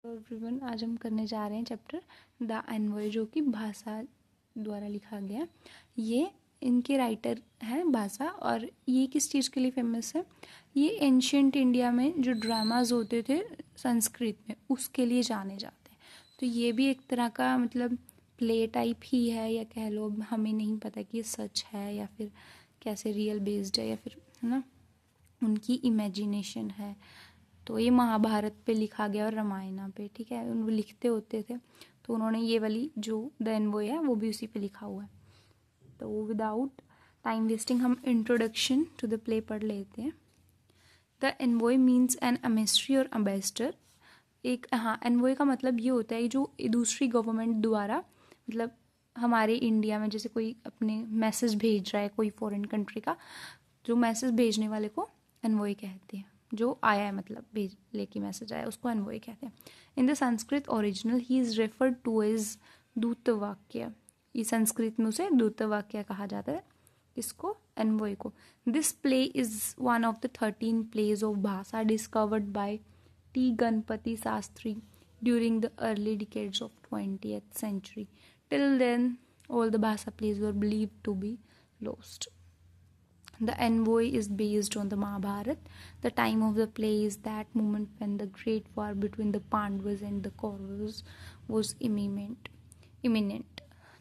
Everyone, आज हम करने जा रहे हैं चैप्टर द एनवॉय, जो कि भाषा द्वारा लिखा गया। ये इनके राइटर हैं भाषा, और ये किस चीज़ के लिए फेमस है? ये एंशियंट इंडिया में जो ड्रामाज होते थे संस्कृत में, उसके लिए जाने जाते हैं। तो ये भी एक तरह का मतलब प्ले टाइप ही है, या कह लो, हमें नहीं पता कि ये सच है या फिर कैसे रियल बेस्ड है, या फिर है ना उनकी इमेजिनेशन है। तो ये महाभारत पे लिखा गया और रामायणा पे, ठीक है, उन लिखते होते थे, तो उन्होंने ये वाली जो द एनवॉय है वो भी उसी पे लिखा हुआ है। तो विदाउट टाइम वेस्टिंग हम इंट्रोडक्शन टू द प्ले पढ़ लेते हैं। The envoy means an emissary और अम्बेसडर। एक एनवॉय का मतलब ये होता है जो दूसरी गवर्नमेंट द्वारा, मतलब हमारे इंडिया में जैसे कोई अपने मैसेज भेज रहा है कोई फॉरेन कंट्री का, जो मैसेज भेजने वाले को एनवॉय कहते हैं। जो आया है मतलब भेज लेके मैसेज आया, उसको एनवॉय कहते हैं। In the Sanskrit original he is referred to as Dutavakya. ये संस्कृत में उसे दूतवाक्य कहा जाता है, इसको एनवॉय को। This play is one of the 13 plays of Bhasa discovered by T Ganapati Shastri during the early decades of 20th century. Till then, all the Bhasa plays were believed to be lost. The envoy is based on the Mahabharata. The time of the play is that moment when the great war between the Pandavas and the Kauravas was imminent.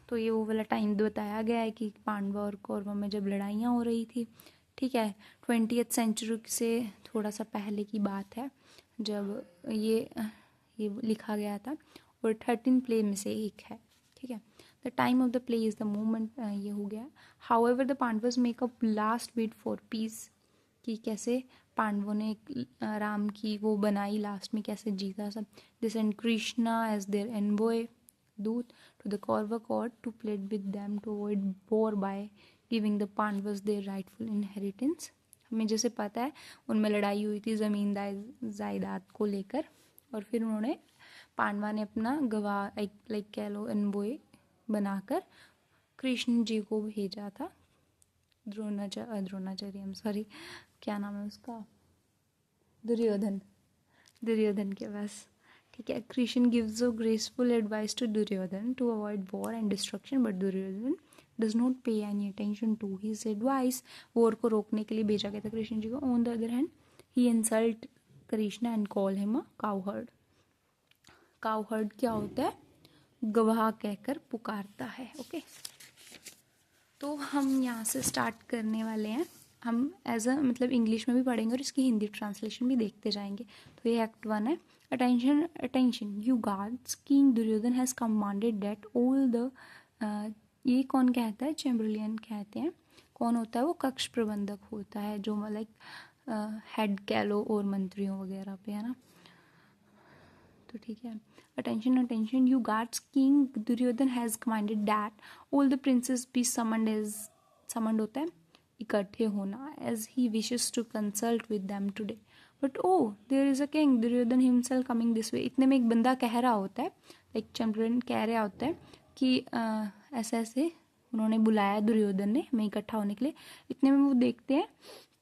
तो ये वो वाला time बताया गया है कि पांडव और कौरव में जब लड़ाइयाँ हो रही थी, ठीक है। 20th सेंचुरी से थोड़ा सा पहले की बात है जब ये लिखा गया था, और 13 प्ले में से एक है, ठीक है। The time of the play is the moment, ये हो गया। However the Pandavas make a last bid for piece, कि कैसे पांडवों ने राम की वो बनाई, लास्ट में कैसे जीता सब। This and Krishna as their envoy दूत to the Kaurava court to plead with them to avoid war by giving the Pandavas their rightful inheritance. हमें जैसे पता है उनमें लड़ाई हुई थी ज़मीन जायदाद को लेकर, और फिर उन्होंने पांडवा ने अपना गवाह लाइक कह लो एनवॉय बनाकर कृष्ण जी को भेजा था। द्रोणाचार्य सॉरी, क्या नाम है उसका, दुर्योधन के पास, ठीक है। Krishna gives a graceful advice to Duryodhana to avoid war and destruction, but Duryodhana does not pay any attention to his advice. War को रोकने के लिए भेजा गया था कृष्ण जी को। On the other hand he insult Krishna and call him a cowherd. Cowherd क्या होता है? गवाह कहकर पुकारता है, ओके। तो हम यहाँ से स्टार्ट करने वाले हैं। हम एज अ मतलब इंग्लिश में भी पढ़ेंगे और इसकी हिंदी ट्रांसलेशन भी देखते जाएंगे। तो ये एक्ट 1 है। Attention you guards, king Duryodhana has commanded that all the, ये कौन कहता है? चैम्बरलियन कहते हैं। कौन होता है वो? कक्ष प्रबंधक होता है, जो लाइक हेड कह लो और मंत्रियों वगैरह पे, है ना। तो ठीक है। Attention you guards, king Duryodhana has commanded that all the princes be summoned as, summoned होता है इकट्ठे होना, as he wishes to consult with them today, but oh there is a king Duryodhana himself coming this way. इतने में एक बंदा कह रहा होता है, लाइक चैम्बरलिन कह रहा होता है कि ऐसे ऐसे उन्होंने बुलाया दुर्योधन ने हमें इकट्ठा होने के लिए। इतने में वो देखते हैं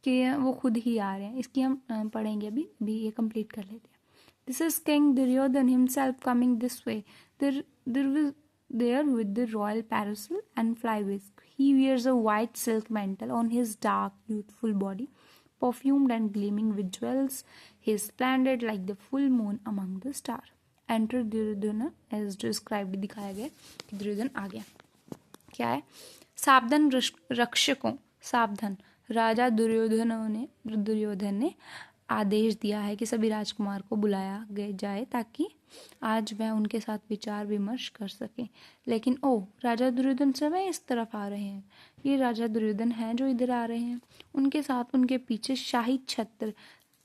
कि वो खुद ही आ रहे हैं। इसकी हम पढ़ेंगे अभी ये कंप्लीट कर लेते हैं। This is King Duryodhan himself coming this way. There with the royal parasol and fly whisk. He wears a white silk mantle on his dark, youthful body, perfumed and gleaming with jewels. He is splendid like the full moon among the stars. Enter Duryodhana as described, दिखाया गया कि दुर्योधन आ गया। क्या है? सावधान रक्षकों, सावधान। राजा दुर्योधन ने आदेश दिया है कि सभी राजकुमार को बुलाया जाए ताकि आज वह उनके साथ विचार विमर्श कर सके। लेकिन ओ, राजा दुर्योधन सब इस तरफ आ रहे हैं। ये राजा दुर्योधन हैं जो इधर आ रहे हैं। उनके साथ उनके पीछे शाही छत्र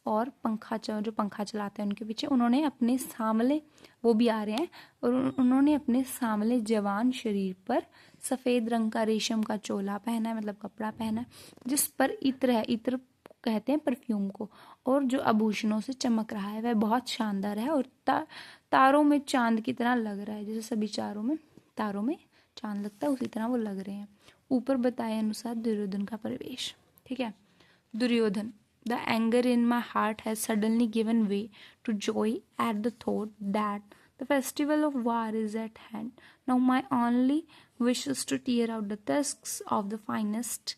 और जो पंखा चलाते हैं उनके पीछे, उन्होंने अपने सांवले, वो भी आ रहे हैं, और उन्होंने अपने सांवले जवान शरीर पर सफ़ेद रंग का रेशम का चोला पहना है, मतलब कपड़ा पहना है, जिस पर इत्र है। इत्र कहते हैं परफ्यूम को, और जो आभूषणों से चमक रहा है वह बहुत शानदार है, और तारों में चांद की तरह लग रहा है। जैसे सभी तारों में चांद लगता है, उसी तरह वो लग रहे हैं। ऊपर बताए अनुसार दुर्योधन का प्रवेश, ठीक है। Duryodhan The anger in my heart has suddenly given way to joy at the thought that the festival of war is at hand. Now my only wish is to tear out the tusks of the finest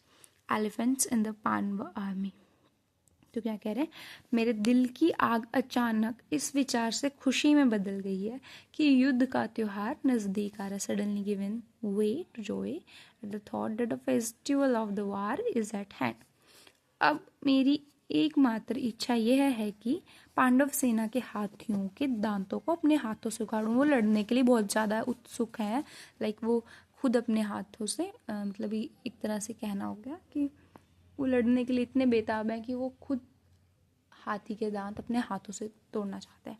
elephants in the Pandava army. तो क्या कह रहे हैं, मेरे दिल की आग अचानक इस विचार से खुशी में बदल गई है कि युद्ध का त्योहार नजदीक आ रहा है. Suddenly given way to joy at the thought that the festival of the war is at hand. अब मेरी एकमात्र इच्छा यह है कि पांडव सेना के हाथियों के दांतों को अपने हाथों से उखाड़ूं. वो लड़ने के लिए बहुत ज़्यादा उत्सुक हैं. लाइक वो खुद अपने हाथों से मतलब एक तरह से कहना हो गया कि वो लड़ने के लिए इतने बेताब हैं कि वो खुद हाथी के दांत अपने हाथों से तोड़ना चाहते हैं.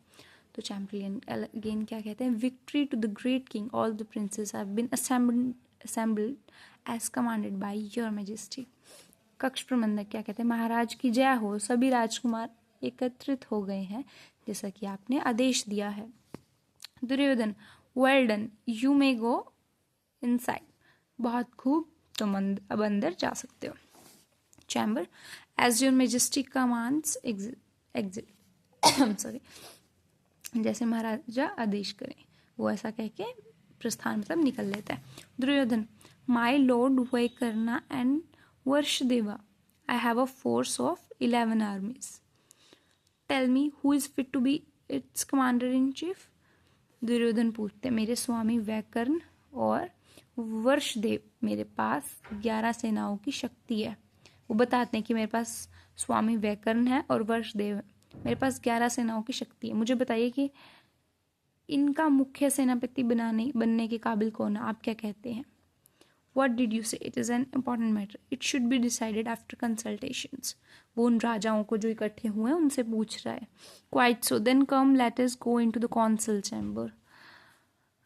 तो चैंपियन अगेन क्या कहते हैं, victory to the great king, all the princes have been assembled as commanded by your majesty. कक्ष प्रबंधक क्या कहते हैं, महाराज की जय हो, सभी राजकुमार एकत्रित हो गए हैं जैसा कि आपने आदेश दिया है. Duryodhana, well done, you may go inside. बहुत खूब, तुम अब अंदर जा सकते हो. Chamber, as your majesty commands exit. Sorry, जैसे महाराजा आदेश करें, वो ऐसा कह के प्रस्थान मतलब निकल लेता है. Duryodhana, my lord Vaikarna and Varshadeva, I have a force of 11 armies. Tell me who is fit to be its commander in chief. Duryodhana पूछते, मेरे स्वामी वैकर्ण और वर्षदेव, मेरे पास 11 सेनाओं की शक्ति है. वो बताते हैं कि मेरे पास स्वामी वैकर्ण है और वर्षदेव है, मेरे पास 11 सेनाओं की शक्ति है. मुझे बताइए कि इनका मुख्य सेनापति बनने के काबिल कौन है, आप क्या कहते हैं. What did you say? It is an important matter. It should be decided after consultations. वो उन राजाओं को जो इकट्ठे हुए हैं उनसे पूछ रहा है. Quite so. Then come, let us go into the council chamber.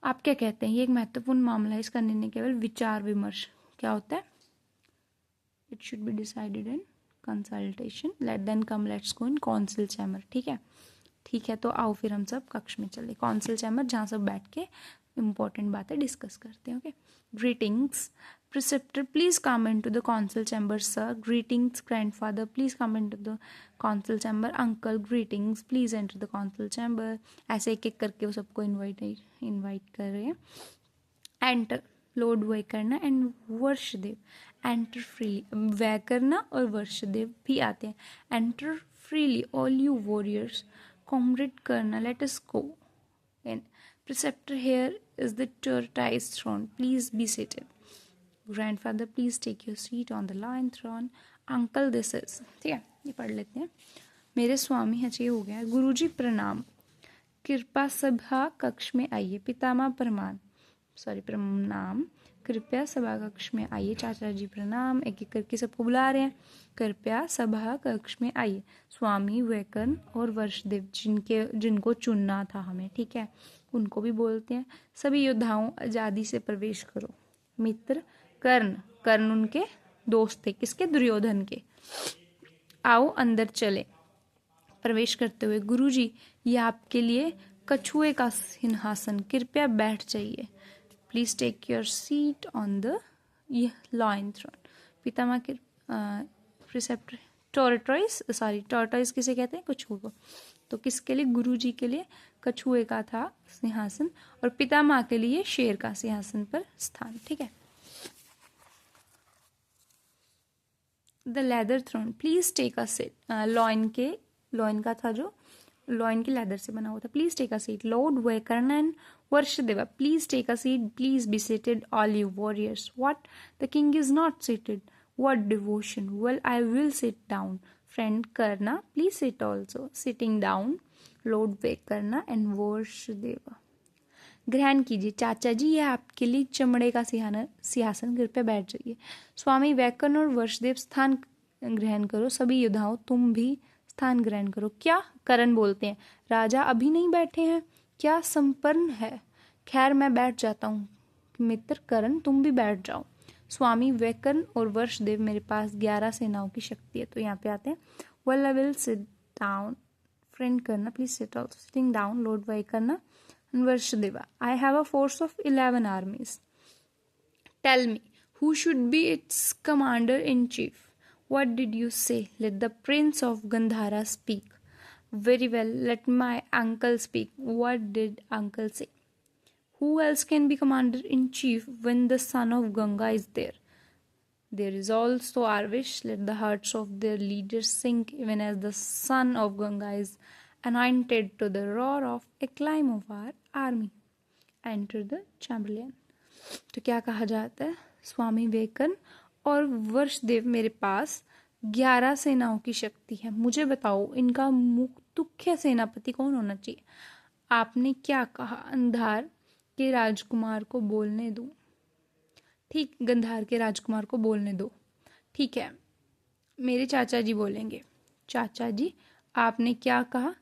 आप क्या कहते हैं, ये एक महत्वपूर्ण मामला है, इसका निर्णय केवल विचार विमर्श क्या होता है. It should be decided in consultation. Then come, let's go in council chamber. ठीक है, ठीक है, तो आओ फिर हम सब कक्ष में चले. काउंसिल चैम्बर, जहाँ सब बैठ के इंपॉर्टेंट बातें डिस्कस करते हैं. Okay. Greetings preceptor, please come into the council chamber. Sir, greetings grandfather, please come into the council chamber. Uncle, greetings, please enter the council chamber. ऐसे एक एक करके वो सबको इनवाइट कर रहे हैं. Enter lord Vaikarna and Varshadeva. Enter freely, Vaikarna और वर्षदेव भी आते हैं. Enter freely all you warriors. Comrade Karna, let us go in. Preceptor, here is the tortoise throne. Please be seated. Grandfather, please take your seat on the lion throne. Uncle, this is. ठीक है, ये पढ़ लेते हैं. मेरे स्वामी, अच्छा ये हो गया. गुरुजी प्रणाम, कृपा सभा कक्ष में आइए. पितामह प्रणाम, कृपया सभा कक्ष में आइए. चाचा जी प्रणाम. एक एक करके सबको बुला रहे हैं. कृपया सभा कक्ष में आइए. स्वामी वैकर्ण और वर्षदेव, जिनको चुनना था हमें, ठीक है, उनको भी बोलते हैं. सभी योद्धाओं, आजादी से प्रवेश करो. मित्र कर्ण उनके दोस्त थे, किसके, दुर्योधन के. आओ अंदर चले. प्रवेश करते हुए, गुरुजी, ये आपके लिए कछुए का सिंहासन, कृपया बैठ जाइए. Please take your seat on the lion throne. पितामह के प्रिसेप्टर, टॉर्टॉइस किसे कहते हैं, कछुए को. तो किसके लिए, गुरुजी के लिए कछुए का था सिंहासन और पितामह के लिए शेर का सिंहासन पर स्थान. ठीक है. The leather throne, please take a seat. Lion का था जो लॉइन के लेदर से बना हुआ था. Please take a seat. Lord Vaikarna and Varshadeva, please take a seat. Please be seated all you warriors. What, the king is not seated. What devotion. Well, I will sit down. Friend Karna, please sit also. Sitting down, Lord Vekarna and Varshadeva. ग्रहण कीजिए. चाचा जी, यह आपके लिए चमड़े का सिंहासन, कृपया बैठ जाइए. स्वामी वैकर्ण और वर्षदेव, स्थान ग्रहण करो. सभी योद्धाओं, तुम भी स्थान ग्रहण करो. क्या, कर्ण बोलते हैं, राजा अभी नहीं बैठे हैं, क्या संपन्न है. खैर मैं बैठ जाता हूँ. मित्र कर्ण, तुम भी बैठ जाओ. स्वामी वैकर्ण और वर्षदेव, मेरे पास 11 सेनाओं की शक्ति है. तो यहाँ पे आते हैं. Well, I will sit down. Friend Karna, please sit also. Sitting down, lord Vaikarna and Varshadeva. I have a force of 11 armies. Tell me who should be its commander in chief. What did you say? Let the prince of Gandhara speak. Very well, let my uncle speak. What did uncle say? Who else can be commander in chief when the son of Ganga is there? There is also our wish. Let the hearts of their leaders sink even as the son of Ganga is anointed to the roar of acclaim of our army. Enter the chamberlain. तो क्या कहा जाता है? स्वामी विवेकानंद और वर्षदेव, मेरे पास 11 सेनाओं की शक्ति है। मुझे बताओ इनका मुख्य सेनापति कौन होना चाहिए? आपने क्या कहा? अंधार के राजकुमार को बोलने दो। ठीक, गंधार के राजकुमार को बोलने दो। ठीक है, मेरे चाचा जी बोलेंगे। चाचा जी, आपने क्या कहा?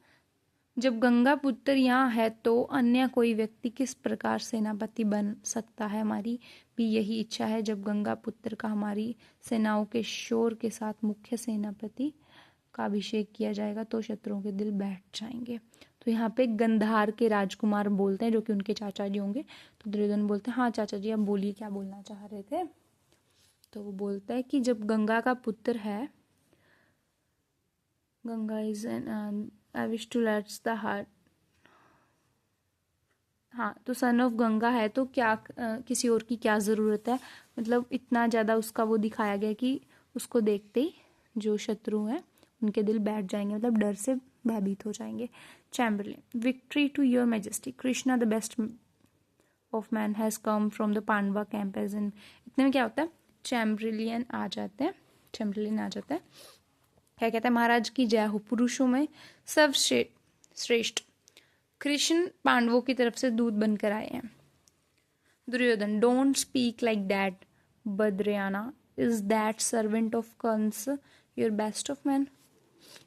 जब गंगा पुत्र यहाँ है तो अन्य कोई व्यक्ति किस प्रकार सेनापति बन सकता है? हमारी भी यही इच्छा है। जब गंगा पुत्र का हमारी सेनाओं के शोर के साथ मुख्य सेनापति का अभिषेक किया जाएगा तो शत्रुओं के दिल बैठ जाएंगे। तो यहाँ पे गंधार के राजकुमार बोलते हैं, जो कि उनके चाचा जी होंगे। तो दुर्योधन बोलते हैं, हाँ चाचा जी, आप बोलिए, क्या बोलना चाह रहे थे? तो वो बोलता है कि जब गंगा का पुत्र है, Ganga is an I wish to let's the heart, हाँ, तो सन ऑफ गंगा है तो क्या किसी और की क्या ज़रूरत है? मतलब इतना ज़्यादा उसका वो दिखाया गया कि उसको देखते ही जो शत्रु हैं उनके दिल बैठ जाएंगे, मतलब डर से भयभीत हो जाएंगे। Chamberlain, victory to your majesty, Krishna the best of man has come from the Pandava camp as in. इतने में क्या होता है? चैम्बरलेन आ जाते हैं। चैम्बरलेन आ जाता है, क्या कहता है? महाराज की जय हो, पुरुषों में सब श्रेष्ठ कृष्ण पांडवों की तरफ से दूत बनकर आए हैं। Duryodhana, don't speak like that Badarayana, is that servant of Kamsa your best of man?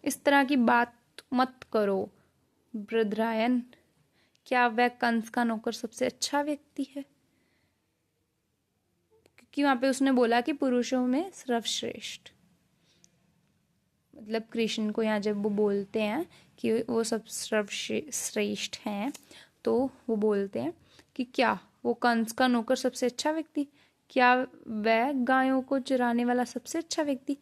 इस तरह की बात मत करो बद्रायन, क्या वह कंस का नौकर सबसे अच्छा व्यक्ति है? क्योंकि वहां पे उसने बोला कि पुरुषों में सर्वश्रेष्ठ, मतलब कृष्ण को यहाँ जब वो बोलते हैं कि वो सब सर्वश्रेष्ठ हैं, तो वो बोलते हैं कि क्या वो कंस का नौकर सबसे अच्छा व्यक्ति, क्या वह गायों को चराने वाला सबसे अच्छा व्यक्ति?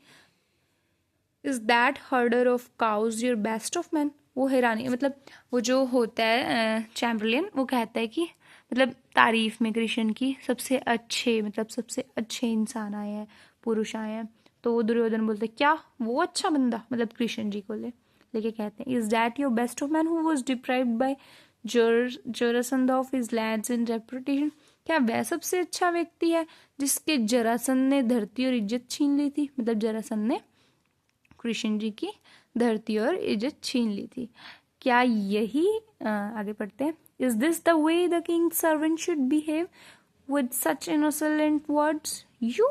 Is that हर्डर of cows your best of man? वो हैरानी, मतलब वो जो होता है चैम्बरलेन, वो कहता है कि मतलब तारीफ में कृष्ण की, सबसे अच्छे, मतलब सबसे अच्छे इंसान आए हैं, पुरुष आए हैं। तो वो दुर्योधन बोलते क्या वो अच्छा बंदा, मतलब कृष्ण जी को लेके कहते हैं, is that your best of man who was deprived by Jarasandha of his lands and reputation? क्या वह सबसे अच्छा व्यक्ति है जिसके जरासंध ने धरती और इज्जत छीन ली थी? मतलब जरासंध ने कृष्ण जी की धरती और इज्जत छीन ली थी। क्या यही आगे पढ़ते हैं, is this the way the king servant should behave with such innocent words? You,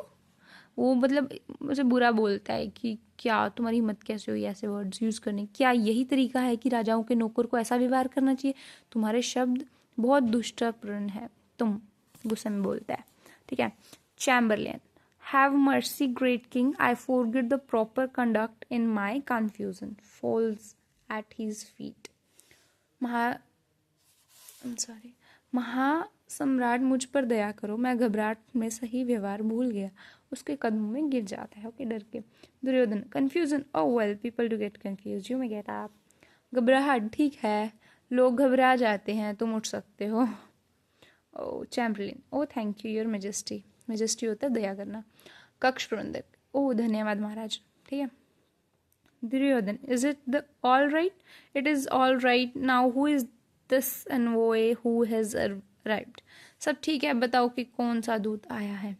वो मतलब मुझे बुरा बोलता है कि क्या तुम्हारी हिम्मत कैसे हुई ऐसे वर्ड्स यूज करने? क्या यही तरीका है कि राजाओं के नौकर को ऐसा व्यवहार करना चाहिए? तुम्हारे शब्द बहुत दुष्टपूर्ण है, तुम, गुस्से में बोलता है। ठीक है। Chamberlain, have mercy great king, I forget the proper conduct in my confusion, falls at his feet. महासम्राट, मुझ पर दया करो, मैं घबराहट में सही व्यवहार भूल गया। उसके कदमों में गिर जाता है, ओके, डर के। Duryodhana, confusion, oh well, people do get confuse, you may get up. घबराहट, ठीक है, लोग घबरा जाते हैं, तुम उठ सकते हो। Oh chamberlain, oh thank you your majesty, majesty होता है दया करना। कक्ष प्रबंधक, ओ धन्यवाद महाराज, ठीक है। Duryodhana, is it the all right? It is all right now, who is this envoy who has arrived? सब ठीक है, बताओ कि कौन सा दूत आया है?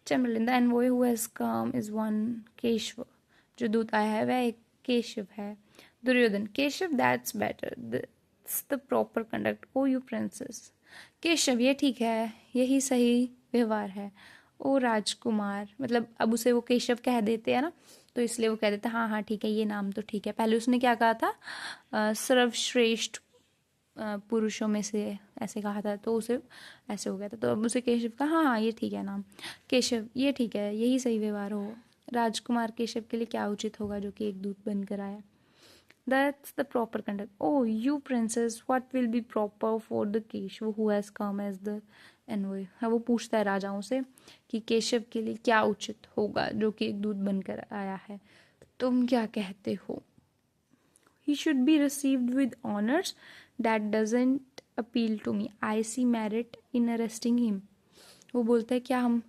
Chamberlain, the envoy who has come is one Keshava, जो दूत आया है वह एक केशव है। Duryodhana, Keshava, that's better, that's the proper conduct, oh you princes. Keshava, ये ठीक है, यही सही व्यवहार है। ओ राजकुमार, मतलब अब उसे वो केशव कह देते हैं ना, तो इसलिए वो कह देते हैं हाँ हाँ ठीक है, ये नाम तो ठीक है। पहले उसने क्या कहा था? सर्वश्रेष्ठ पुरुषों में से ऐसे कहा था, तो उसे ऐसे हो गया था, तो अब उसे केशव का, हाँ हाँ ये ठीक है नाम, केशव ये ठीक है, यही सही व्यवहार हो। राजकुमार केशव के लिए क्या उचित होगा जो कि एक दूत बनकर आया? That's the proper conduct. Oh, you princess, what will be proper for the Keshav who has come as the envoy? हाँ, वो पूछता है राजाओं से कि केशव के लिए क्या उचित होगा जो कि एक दूत बनकर आया है, तुम क्या कहते हो? He should be received with honors. That doesn't appeal to me. I see merit in arresting him. वो बोलता है क्या हम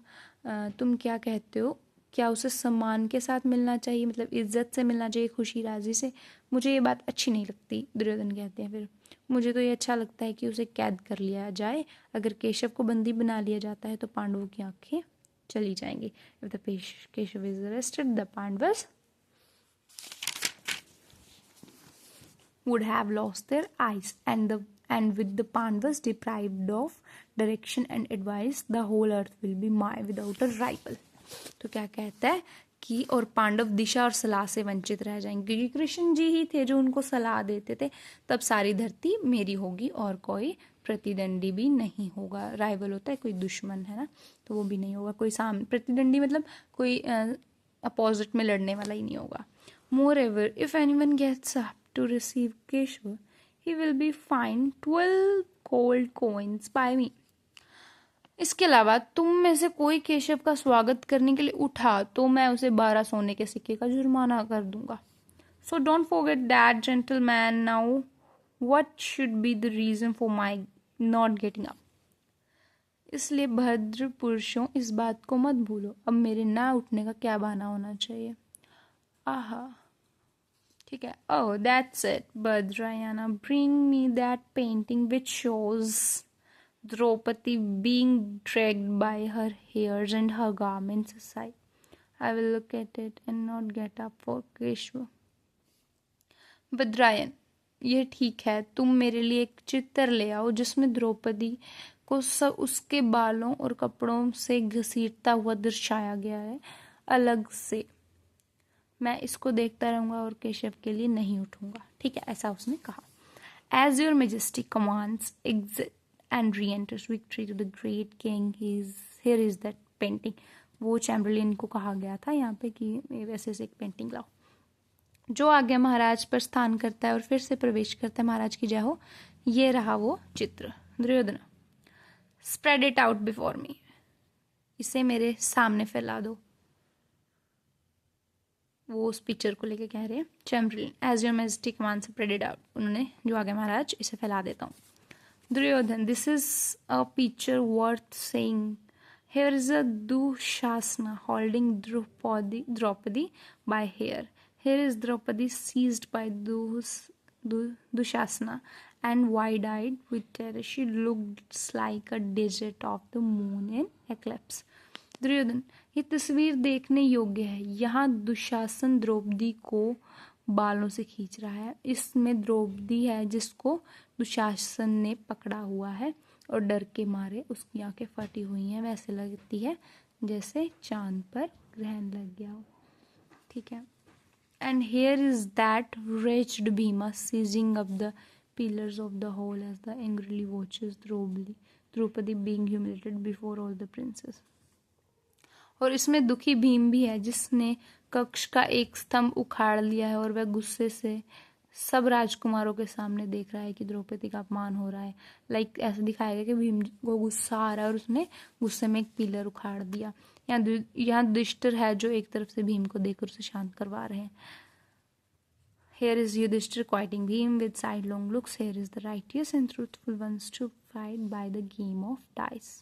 तुम क्या कहते हो, क्या उसे सम्मान के साथ मिलना चाहिए, मतलब इज्जत से मिलना चाहिए, खुशी राजी से? मुझे ये बात अच्छी नहीं लगती, दुर्योधन कहते हैं। फिर मुझे तो ये अच्छा लगता है कि उसे कैद कर लिया जाए। अगर केशव को बंदी बना लिया जाता है तो पांडवों की आंखें चली जाएंगी। If the Keshav is arrested, the Pandavas would have lost their eyes, and with the Pandavas deprived of direction and advice, the whole earth will be my without a rival. तो क्या कहता है कि और पांडव दिशा और सलाह से वंचित रह जाएंगे, क्योंकि कृष्ण जी ही थे जो उनको सलाह देते थे। तब सारी धरती मेरी होगी और कोई प्रतिद्वंदी भी नहीं होगा। राइवल होता है कोई दुश्मन, है ना, तो वो भी नहीं होगा। कोई सामने प्रतिद्वंदी मतलब कोई अपोजिट में लड़ने वाला ही नहीं होगा। Moreover if anyone gets up to receive Keshava, he will be fined 12 gold coins by me. इसके अलावा तुम में से कोई केशव का स्वागत करने के लिए उठा तो मैं उसे 12 सोने के सिक्के का जुर्माना कर दूंगा। So don't forget that, gentleman. Now, what should be the reason for my not getting up? इसलिए भद्र पुरुषों, इस बात को मत भूलो, अब मेरे ना उठने का क्या बहाना होना चाहिए। आहा, ठीक है। Oh, that's it, Bhadrayana. Bring me that painting which shows Draupadi being dragged by her hairs and her garments aside. I will look at it and not get up for Keshava. Badrayan, ये ठीक है, तुम मेरे लिए एक चित्र ले आओ जिसमें द्रौपदी को सब उसके बालों और कपड़ों से घसीटता हुआ दर्शाया गया है अलग से। मैं इसको देखता रहूंगा और केशव के लिए नहीं उठूंगा। ठीक है, ऐसा उसने कहा। As your majesty commands, exit and re-enters victory to the great king, here is that painting. वो चैम्बरलेन को कहा गया था यहाँ पे कि वैसे से एक पेंटिंग लाओ। जो आज्ञा महाराज पर स्थान करता है और फिर से प्रवेश करता है, महाराज की जय हो। ये रहा वो चित्र। Duryodhana, spread it out before me, इसे मेरे सामने फैला दो। वो उस पिक्चर को लेके कह रहे हैं। Chamberlain, as your majesty command, spread it out, उन्होंने जो आगे महाराज, इसे फैला देता हूँ। Duryodhana, this is a picture worth seeing. Here is a Dushasana holding Draupadi by hair. Here is Draupadi seized by Dushasana and wide-eyed with terror. She looks like a desert of the moon in eclipse. Duryodhana, ये तस्वीर देखने योग्य है। यहाँ दुशासन द्रौपदी को बालों से खींच रहा है। इसमें द्रौपदी है जिसको दुशासन ने पकड़ा हुआ है और डर के मारे उसकी आंखें फटी हुई हैं। वैसे लगती है जैसे चांद पर ग्रहण लग गया हो। ठीक है। And here is that wretched Bhima seizing up the pillars of the hall as the angrily watches Draupadi being humiliated before all the princes. और इसमें दुखी भीम भी है जिसने कक्ष का एक स्तंभ उखाड़ लिया है और वह गुस्से से सब राजकुमारों के सामने देख रहा है कि द्रौपदी का अपमान हो रहा है। लाइक ऐसा दिखाया गया कि भीम को गुस्सा आ रहा है और उसने गुस्से में एक पिलर उखाड़ दिया। यहाँ युधिष्ठिर है जो एक तरफ से भीम को देखकर उसे शांत करवा रहे हैं। Here is Yudhishthir quieting Bhim with sidelong looks. Here is the righteous and truthful ones to fight by the game of dice.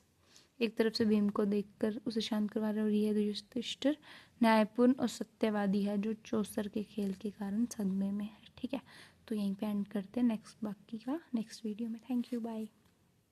एक तरफ से भीम को देखकर उसे शांत करवा रहे और ये युधिष्ठिर न्यायपूर्ण और सत्यवादी है जो चौसर के खेल के कारण सदमे में है। ठीक है, तो यहीं पे एंड करते हैं। बाकी का नेक्स्ट वीडियो में। Thank you, bye.